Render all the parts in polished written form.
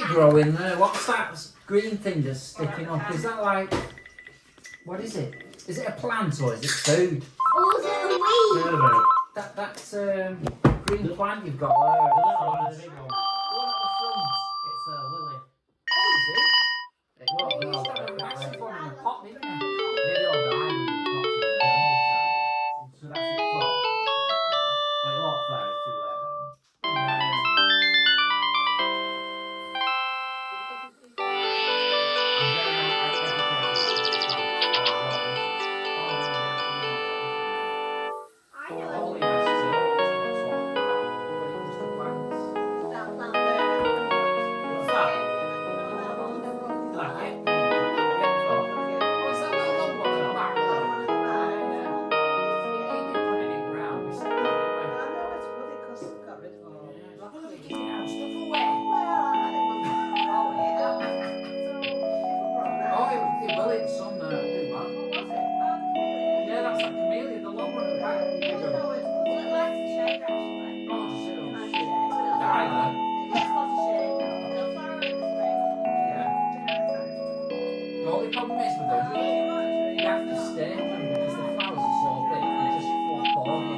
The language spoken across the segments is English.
growing there? What's that green thing just sticking up? Is that like, what is it? Is it a plant or is it food? Or is it a weed? That's green plant you've got there. The little one, the big one. The one at the front. It's a lily. Oh, is it? Well, You they're used all to have a different massive ways. one in the pot, didn't you? Yeah, they all died when the pots were big. So that's it for. But it won't flower too late then. I'm very educated. I know Holy it. master, that's what when it comes to plants. That plant there. What's that? That one. Like it? Oh, is that the long one at the back there? Yeah. Yeah, you've been putting it round. We said that, didn't we? I know it's good because I got rid of all Yeah. the Look at broccoli. getting our stuff away. Well, I didn't want to throw it. So, people brought that. Oh, it will in some do that. What was it? Oh, the camellia. Yeah, that's that camellia, the long one at the back. No, it's good. It likes the shade, actually. Oh, does it? It Oh, likes shit. the shade. It'll die then. It gets lots of shade now. It'll flower in the spring. Yeah. The only problem is with them, you have to stay on them because the flowers are so big, they just flop over. Do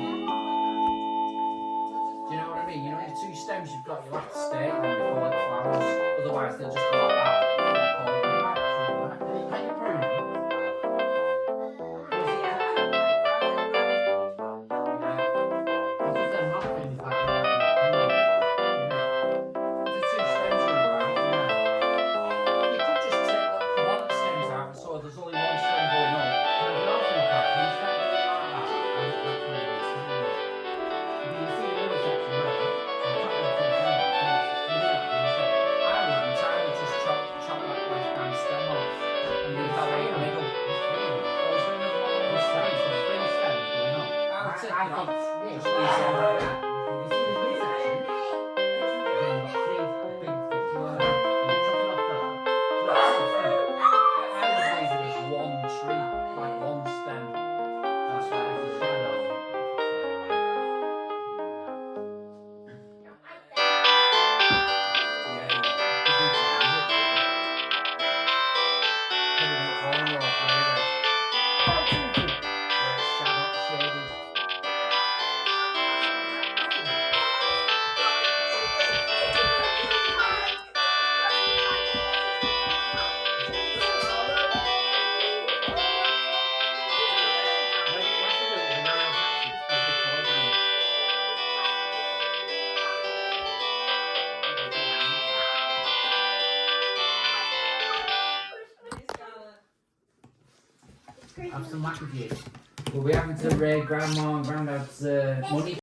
you know what I mean? You know, the two stems you've got, you'll have to stay on them before it flowers. Otherwise, they'll just go like that. Flop over. Can you prune it? It's just them rock things like that. The two stems are around. You could just take one of the stems out so there's only one stem going up. And the orphan crops, instead of doing like that, I think that's where it's true. You can see the little section there. The top of the two stems, I wouldn't. I would just chop that left-hand stem off and leave that one in the middle. Or is there another one on the side? the spring stems going up. I would take I it off. think, Just leave it like that. you see the spring section? Then you've got three big things. You chop it off there. So that's the spring. I would leave it as one tree, like one stem. That's right, it's a shadow. Yeah, you could do that. Put it in the corner or wherever. Where it's shaded. Well, you have to do it with an iron axis, as they call them. Have some mackadees. We'll be having to raid Grandma and Grandad's money